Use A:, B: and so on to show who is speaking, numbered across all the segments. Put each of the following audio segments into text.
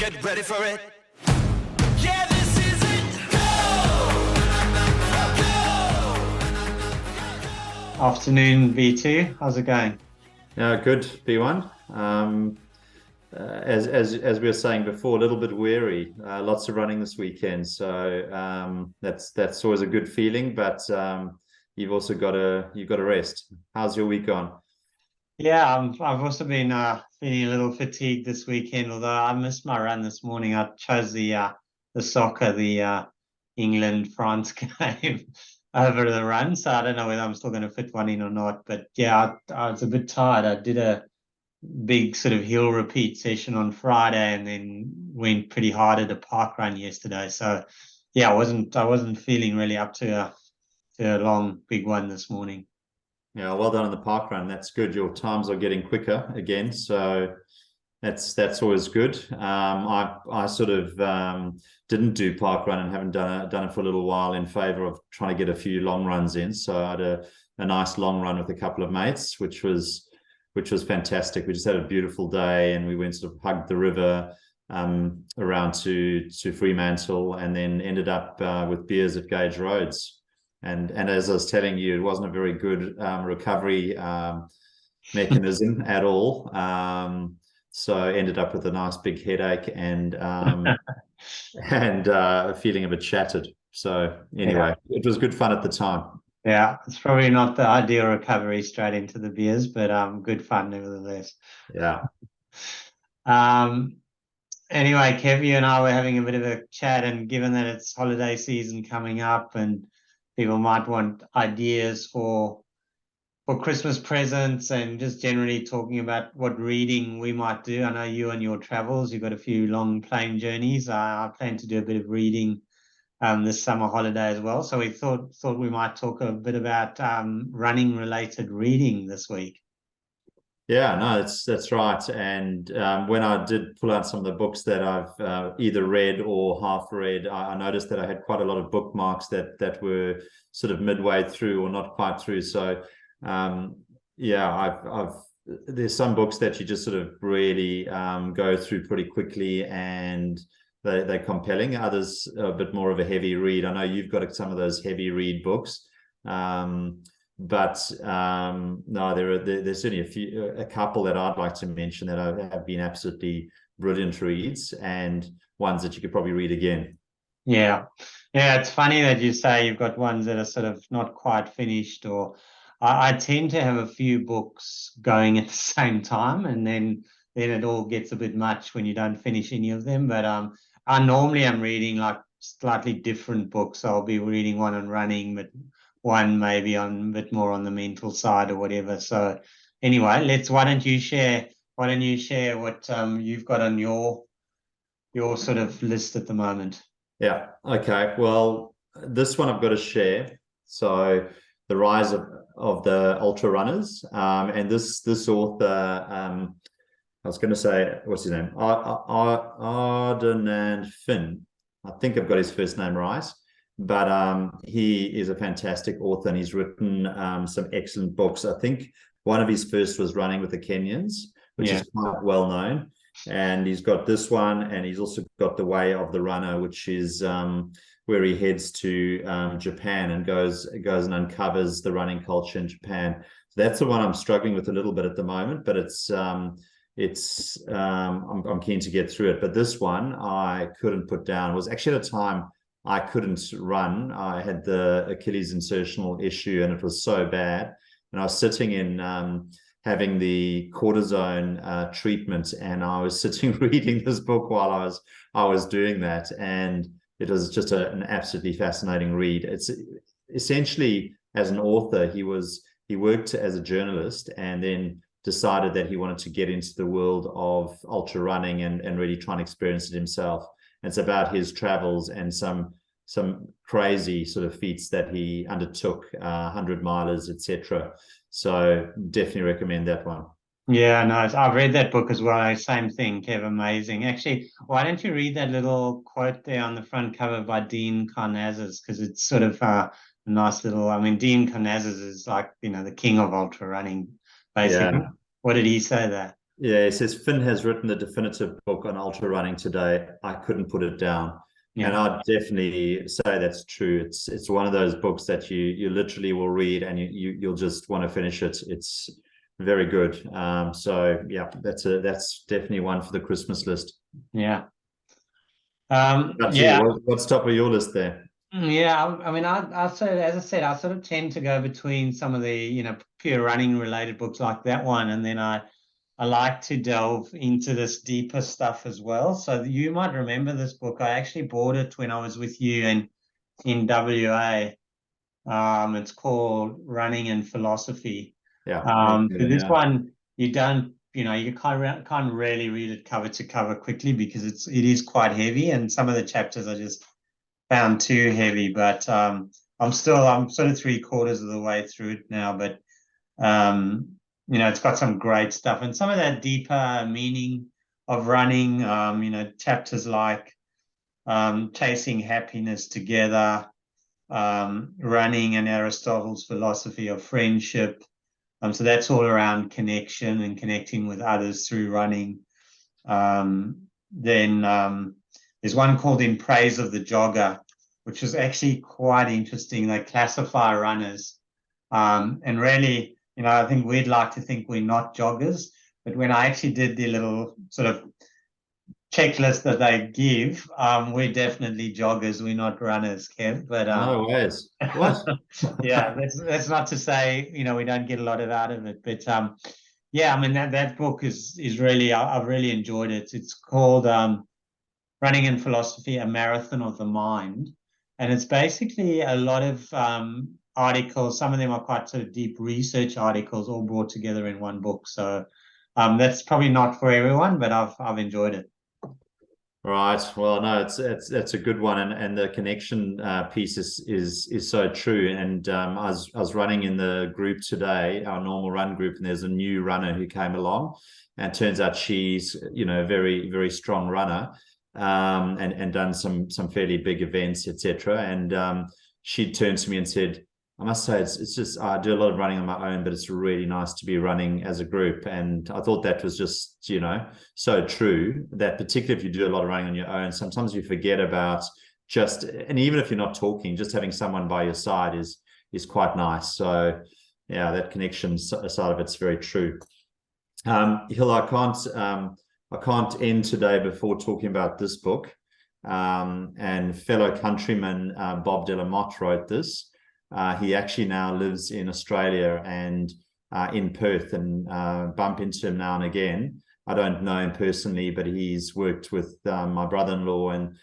A: Get ready for it. Yeah, this is it. Go! Go!
B: Afternoon, V2. How's it going?
C: Yeah, good, B1. As we were saying before, a little bit weary. Lots of running this weekend, so that's always a good feeling. But you've got to rest. How's your week gone?
B: Yeah, I've also been feeling a little fatigued this weekend, although I missed my run this morning. I chose the soccer, the England-France game over the run, so I don't know whether I'm still going to fit one in or not. But yeah, I was a bit tired. I did a big sort of hill repeat session on Friday and then went pretty hard at a park run yesterday. So yeah, I wasn't feeling really up to a long big one this morning.
C: Yeah, well done on the park run. That's good. Your times are getting quicker again, so that's always good. I sort of didn't do park run and haven't done it for a little while in favor of trying to get a few long runs in. So I had a nice long run with a couple of mates, which was fantastic. We just had a beautiful day, and we went sort of hugged the river around to Fremantle, and then ended up with beers at Gage Roads. And as I was telling you, it wasn't a very good recovery mechanism at all. So I ended up with a nice big headache and feeling a bit shattered. So anyway, It was good fun at the time.
B: Yeah, it's probably not the ideal recovery straight into the beers, but good fun nevertheless.
C: Yeah.
B: Um, anyway, Kev, you and I were having a bit of a chat, and given that it's holiday season coming up and people might want ideas for Christmas presents and just generally talking about what reading we might do. I know you and your travels, you've got a few long plane journeys. I plan to do a bit of reading this summer holiday as well. So we thought we might talk a bit about running related reading this week.
C: Yeah, no, that's right. And when I did pull out some of the books that I've either read or half read, I noticed that I had quite a lot of bookmarks that were sort of midway through or not quite through. So yeah, I've there's some books that you just sort of really go through pretty quickly, and they're compelling. Others are a bit more of a heavy read. I know you've got some of those heavy read books. But no, there's certainly a couple that I'd like to mention that have been absolutely brilliant reads, and ones that you could probably read again.
B: Yeah. It's funny that you say you've got ones that are sort of not quite finished, or I tend to have a few books going at the same time, and then it all gets a bit much when you don't finish any of them. But I normally am reading like slightly different books. I'll be reading one on running, but one maybe on a bit more on the mental side or whatever. So anyway, why don't you share what you've got on your sort of list at the moment?
C: Yeah. Okay. Well, this one I've got to share. So the rise of the ultra runners, and this author, I was going to say, what's his name? Ardenand Finn. I think I've got his first name right. But he is a fantastic author, and he's written some excellent books. I think one of his first was Running with the Kenyans, which is quite well known. And he's got this one, and he's also got The Way of the Runner, which is where he heads to Japan and goes and uncovers the running culture in Japan. So that's the one I'm struggling with a little bit at the moment, but I'm keen to get through it. But this one I couldn't put down. It was actually at a time I couldn't run. I had the Achilles insertional issue, and it was so bad. And I was sitting in having the cortisone treatment, and I was sitting reading this book while I was doing that, and it was just an absolutely fascinating read. It's essentially, as an author, he worked as a journalist, and then decided that he wanted to get into the world of ultra running and really try and experience it himself. It's about his travels and some crazy sort of feats that he undertook, 100 milers, etc. So definitely recommend that one.
B: Yeah, no, I've read that book as well. Same thing, Kev, amazing. Actually, why don't you read that little quote there on the front cover by Dean Karnazes? Because it's sort of a nice little, I mean, Dean Karnazes is like, the king of ultra running, basically.
C: Yeah.
B: What did he say there?
C: Yeah, it says Finn has written the definitive book on ultra running today. I couldn't put it down.
B: Yeah.
C: And I'd definitely say that's true. It's one of those books that you literally will read and you'll just want to finish it. It's very good. So yeah, that's definitely one for the Christmas list.
B: Yeah.
C: Up to you. What's top of your list there?
B: Yeah, I mean, I sort of, as I said, I sort of tend to go between some of the, pure running related books like that one, and then I like to delve into this deeper stuff as well. So you might remember this book. I actually bought it when I was with you in WA. It's called Running and Philosophy.
C: Yeah.
B: So this one you don't, you can't really read it cover to cover quickly because it is quite heavy, and some of the chapters are just found too heavy. But I'm sort of 3/4 of the way through it now. But it's got some great stuff and some of that deeper meaning of running. Chapters like chasing happiness together, running, and Aristotle's philosophy of friendship. So that's all around connection and connecting with others through running. Then there's one called In Praise of the Jogger, which is actually quite interesting. They classify runners. And really, I think we'd like to think we're not joggers, but when I actually did the little sort of checklist that they give, we're definitely joggers. We're not runners, Kev. But
C: no ways. What?
B: yeah, that's not to say we don't get a lot out of it, but yeah, I mean that book is really I've really enjoyed it. It's called Running and Philosophy: A Marathon of the Mind, and it's basically a lot of articles. Some of them are quite sort of deep research articles, all brought together in one book. So that's probably not for everyone, but I've enjoyed it.
C: Right. Well, no, it's a good one, and the connection piece is so true. And I was running in the group today, our normal run group, and there's a new runner who came along, and it turns out she's a very, very strong runner, and done some fairly big events, etc. And she turned to me and said, I must say, it's just I do a lot of running on my own, but it's really nice to be running as a group. And I thought that was just, so true, that particularly if you do a lot of running on your own, sometimes you forget about and even if you're not talking, just having someone by your side is quite nice. So yeah, that connection side of it's very true. Hill, I can't end today before talking about this book. And fellow countryman Bob Delamotte wrote this. He actually now lives in Australia and in Perth, and bump into him now and again. I don't know him personally, but he's worked with my brother-in-law, and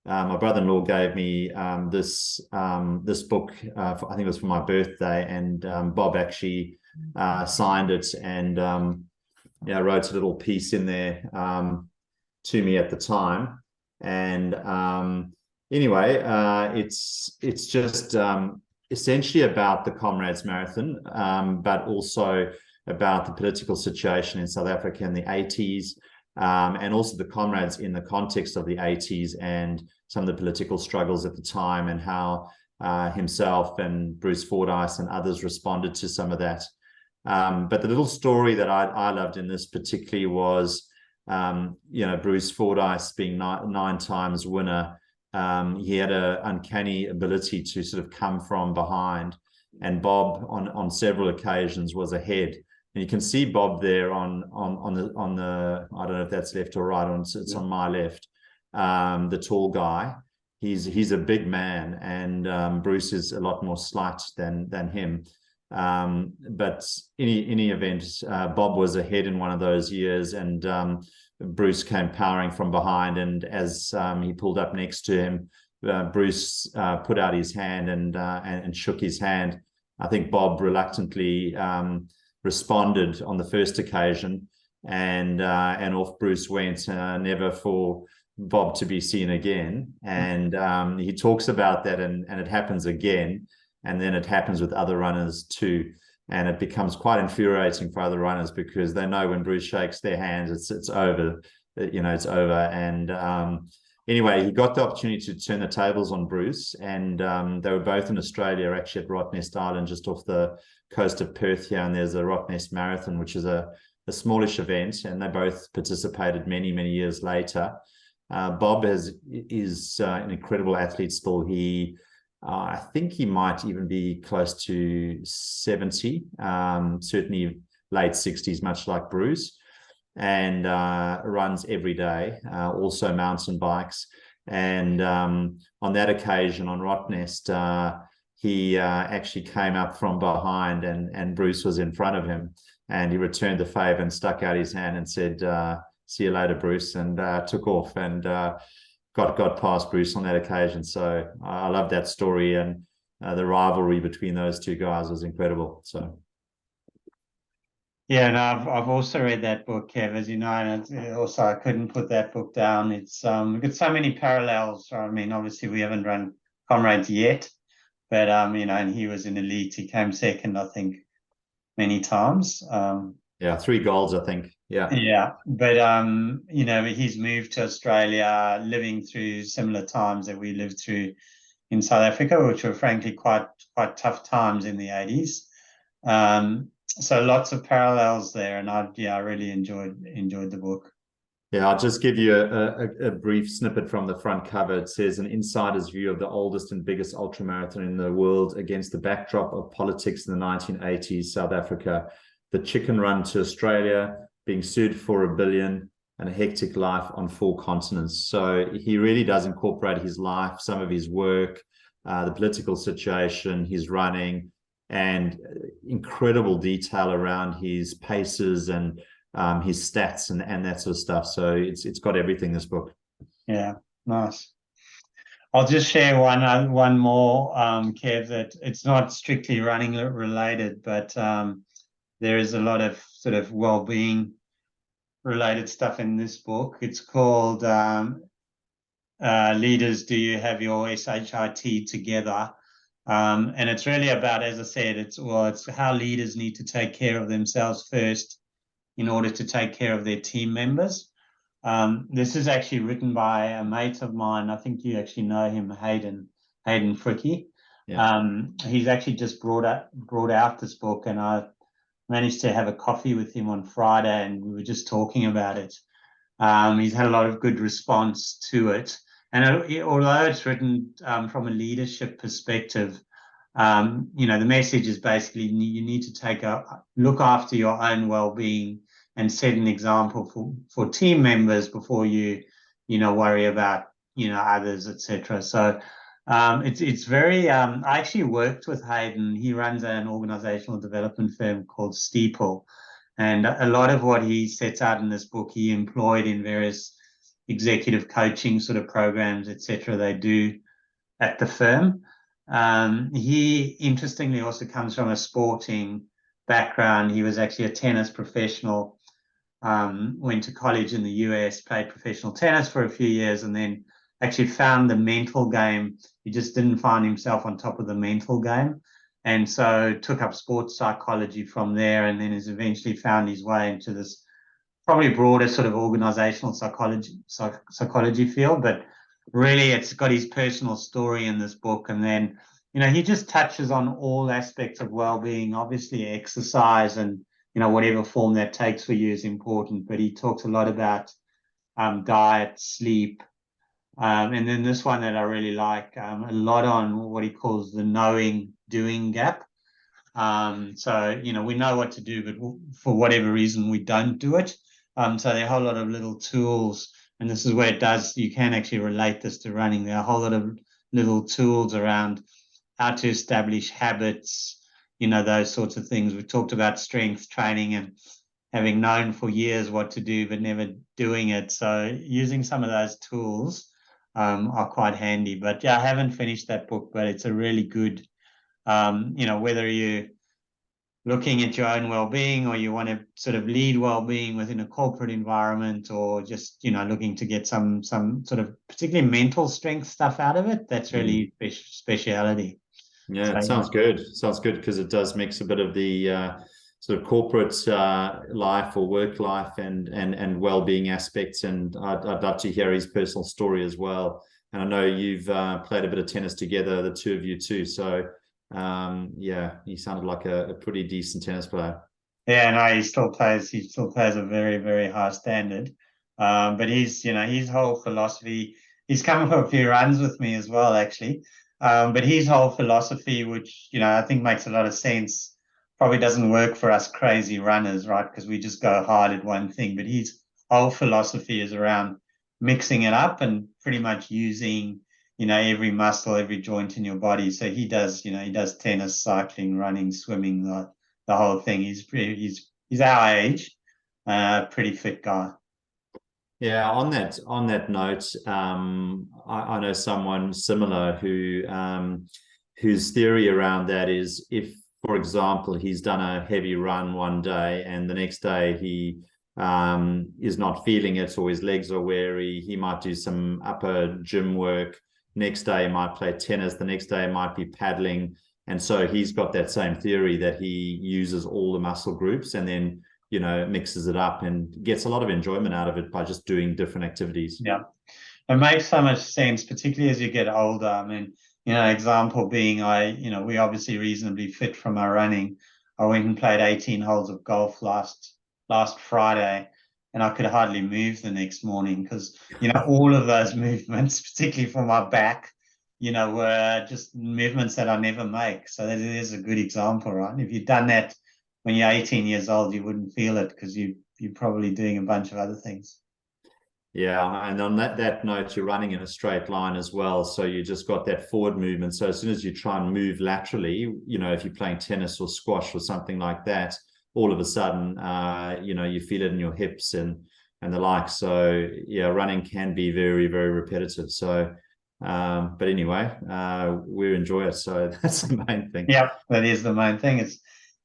C: my brother-in-law gave me this book. I think it was for my birthday, and Bob actually signed it and wrote a little piece in there to me at the time. And anyway, it's just essentially about the Comrades Marathon, but also about the political situation in South Africa in the 80s, and also the Comrades in the context of the 80s and some of the political struggles at the time, and how himself and Bruce Fordyce and others responded to some of that. But the little story that I loved in this particularly was, Bruce Fordyce being nine times winner. He had an uncanny ability to sort of come from behind, and Bob on several occasions was ahead. And you can see Bob there on the I don't know if that's left or right. It's on my left. The tall guy. He's a big man, and Bruce is a lot more slight than him. But in any event, Bob was ahead in one of those years, and Bruce came powering from behind, and as he pulled up next to him, Bruce put out his hand and shook his hand. I think Bob reluctantly responded on the first occasion, and off Bruce went, never for Bob to be seen again. And he talks about that, and it happens again, and then it happens with other runners too. And it becomes quite infuriating for other runners because they know when Bruce shakes their hands, it's over, it's over. And anyway, he got the opportunity to turn the tables on Bruce, and they were both in Australia, actually at Rottnest Island, just off the coast of Perth here. And there's a Rottnest Marathon, which is a a smallish event, and they both participated many years later. Bob is an incredible athlete still. I think he might even be close to 70, certainly late 60s, much like Bruce, and runs every day, also mountain bikes. And on that occasion, on Rottnest, he actually came up from behind, and Bruce was in front of him, and he returned the favor and stuck out his hand and said, "See you later, Bruce," and took off and got past Bruce on that occasion. So I love that story, and the rivalry between those two guys was incredible. So.
B: Yeah, and I've also read that book, Kev, as you know, and also I couldn't put that book down. It's we've got so many parallels. I mean, obviously we haven't run Comrades yet, but and he was in elite. He came second, I think, many times.
C: Yeah, 3 golds, I think. Yeah.
B: Yeah, but he's moved to Australia, living through similar times that we lived through in South Africa, which were frankly quite tough times in the 80s. So lots of parallels there, and I really enjoyed the book.
C: Yeah, I'll just give you a brief snippet from the front cover. It says, "An insider's view of the oldest and biggest ultramarathon in the world against the backdrop of politics in the 1980s, South Africa, the chicken run to Australia, being sued for $1 billion, and a hectic life on 4 continents." So he really does incorporate his life, some of his work, the political situation, his running, and incredible detail around his paces and his stats and that sort of stuff. So it's got everything, this book.
B: Yeah, nice. I'll just share one more, Kev, that it's not strictly running related, but there is a lot of sort of well-being related stuff in this book. It's called Leaders, Do You Have Your SHIT Together? And it's really about, as I said, it's how leaders need to take care of themselves first in order to take care of their team members. This is actually written by a mate of mine. I think you actually know him, Hayden Fricke.
C: Yeah.
B: He's actually just brought out this book, and I managed to have a coffee with him on Friday, and we were just talking about it. He's had a lot of good response to it. And although it's written from a leadership perspective, the message is basically you need to look after your own well-being and set an example for team members before you worry about others, etc. So it's very. I actually worked with Hayden. He runs an organizational development firm called Steeple, and a lot of what he sets out in this book he employed in various executive coaching sort of programs, etc. they do at the firm. He interestingly also comes from a sporting background. He was actually a tennis professional, went to college in the US, played professional tennis for a few years, and then actually found the mental game. He just didn't find himself on top of the mental game. And so took up sports psychology from there, and then has eventually found his way into this probably broader sort of organizational psychology field. But really, it's got his personal story in this book. And then, he just touches on all aspects of well-being. Obviously, exercise and, whatever form that takes for you is important. But he talks a lot about diet, sleep. And then this one that I really like, a lot on what he calls the knowing-doing gap. So, we know what to do, but for whatever reason, we don't do it. So there are a whole lot of little tools, and this is where you can actually relate this to running. There are a whole lot of little tools around how to establish habits, those sorts of things. We talked about strength training and having known for years what to do, but never doing it. So using some of those tools are quite handy. But yeah, I haven't finished that book, but it's a really good, whether you looking at your own well-being or you want to sort of lead well-being within a corporate environment, or just looking to get some sort of particularly mental strength stuff out of it, that's really speciality.
C: Yeah,
B: So,
C: it sounds good. Sounds good because it does mix a bit of the sort of corporate life or work life and well-being aspects. And I'd love to hear his personal story as well. And I know you've played a bit of tennis together, the two of you too. So yeah, he sounded like a pretty decent tennis player.
B: Yeah, no, he still plays. He still plays a very, very high standard. But his whole philosophy. He's come for a few runs with me as well, actually. But his whole philosophy, which I think makes a lot of sense, probably doesn't work for us crazy runners, right? Because we just go hard at one thing. But his whole philosophy is around mixing it up and pretty much using, every muscle, every joint in your body. So he does tennis, cycling, running, swimming, the whole thing. He's our age, pretty fit guy.
C: Yeah, on that note, I know someone similar whose theory around that is, if, for example, he's done a heavy run one day and the next day he is not feeling it, or his legs are weary, he might do some upper gym work. Next day he might play tennis. The next day might be paddling. And so he's got that same theory that he uses all the muscle groups and then mixes it up and gets a lot of enjoyment out of it by just doing different activities.
B: Yeah, it makes so much sense, particularly as you get older. I mean, example being, we obviously reasonably fit from our running. I went and played 18 holes of golf last Friday, and I could hardly move the next morning because all of those movements, particularly for my back, were just movements that I never make. So that is a good example, right? If you'd done that when you're 18 years old, you wouldn't feel it because you're probably doing a bunch of other things.
C: Yeah, and on that note, you're running in a straight line as well, so you just got that forward movement. So as soon as you try and move laterally, if you're playing tennis or squash or something like that, all of a sudden, you feel it in your hips and the like. So yeah, running can be very, very repetitive. So, but anyway, we enjoy it, so that's the main thing.
B: Yeah, that is the main thing.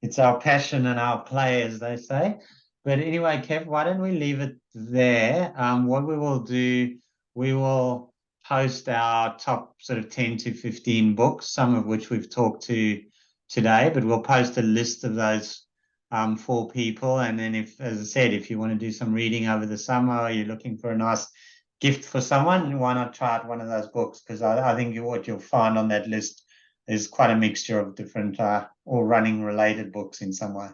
B: It's our passion and our play, as they say. But anyway, Kev, why don't we leave it there? What we will do, we will post our top sort of 10 to 15 books, some of which we've talked to today, but we'll post a list of those for people. And then as I said, if you want to do some reading over the summer, or you're looking for a nice gift for someone, why not try out one of those books? Because I think what you'll find on that list is quite a mixture of different or running related books in some way.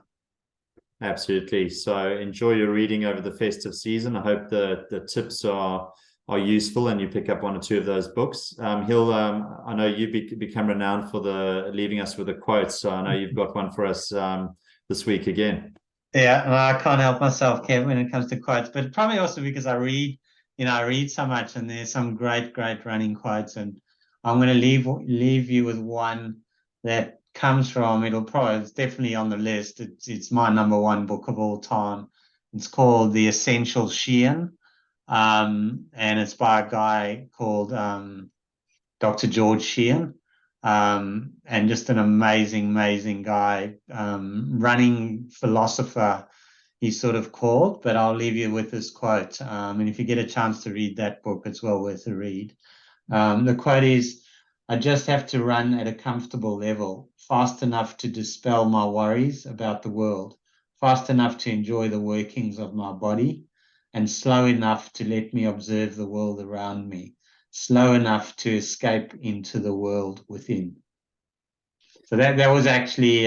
C: Absolutely. So enjoy your reading over the festive season. I hope the tips are useful and you pick up one or two of those books. I know you become renowned for leaving us with a quote. So I know you've got one for us this week again.
B: Yeah, and I can't help myself, Kev, when it comes to quotes, but probably also because I read so much, and there's some great, great running quotes, and I'm going to leave you with one that comes from. It's definitely on the list. It's my number one book of all time. It's called The Essential Sheehan, and it's by a guy called Dr. George Sheehan, and just an amazing, amazing guy, running philosopher, he's sort of called. But I'll leave you with this quote. And if you get a chance to read that book, it's well worth a read. The quote is, "I just have to run at a comfortable level, fast enough to dispel my worries about the world, fast enough to enjoy the workings of my body, and slow enough to let me observe the world around me, slow enough to escape into the world within." So that was actually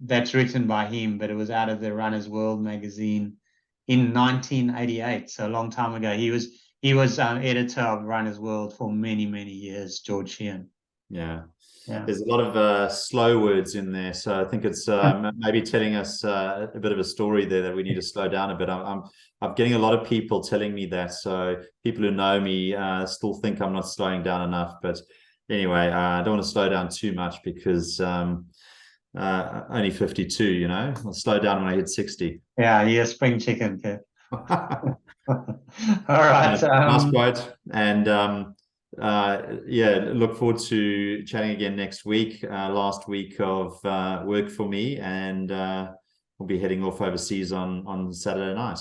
B: that's written by him, but it was out of the Runner's World magazine in 1988, so a long time ago. He was editor of Runner's World for many, many years, George Sheehan.
C: Yeah.
B: Yeah.
C: There's a lot of slow words in there, so I think it's maybe telling us a bit of a story there that we need to slow down a bit. I'm getting a lot of people telling me that, so people who know me still think I'm not slowing down enough. But anyway, I don't want to slow down too much because only 52. I'll slow down when I hit 60.
B: Yeah, you're a spring chicken, Kev. All right.
C: Nice quote, and yeah, look forward to chatting again next week. Last week of work for me, and we'll be heading off overseas on Saturday night.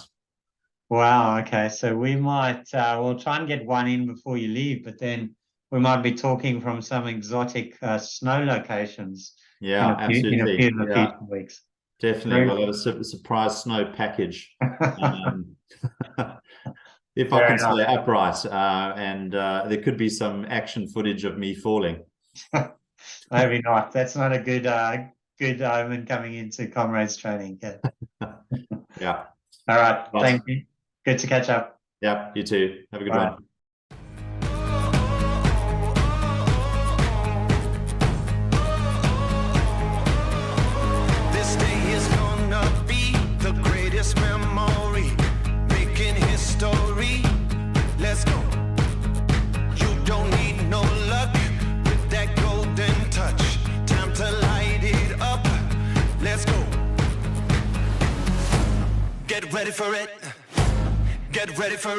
B: Wow. Okay. So we might we'll try and get one in before you leave, but then we might be talking from some exotic snow locations.
C: Yeah,
B: In a
C: absolutely.
B: few of the
C: Yeah,
B: future weeks.
C: definitely. We'll have a surprise snow package. If I can stay upright, and there could be some action footage of me falling.
B: Maybe not. That's not a good good omen coming into Comrades training. Yeah.
C: Yeah.
B: All right.
C: Right.
B: Thank you. Good to catch up.
C: Yeah. You too. Have a good
B: Bye.
C: one.
A: This day is gonna be the greatest memory, making history. Let's go. You don't need no luck with that golden touch. Time to light it up. Let's go. Get ready for it. Get ready for it.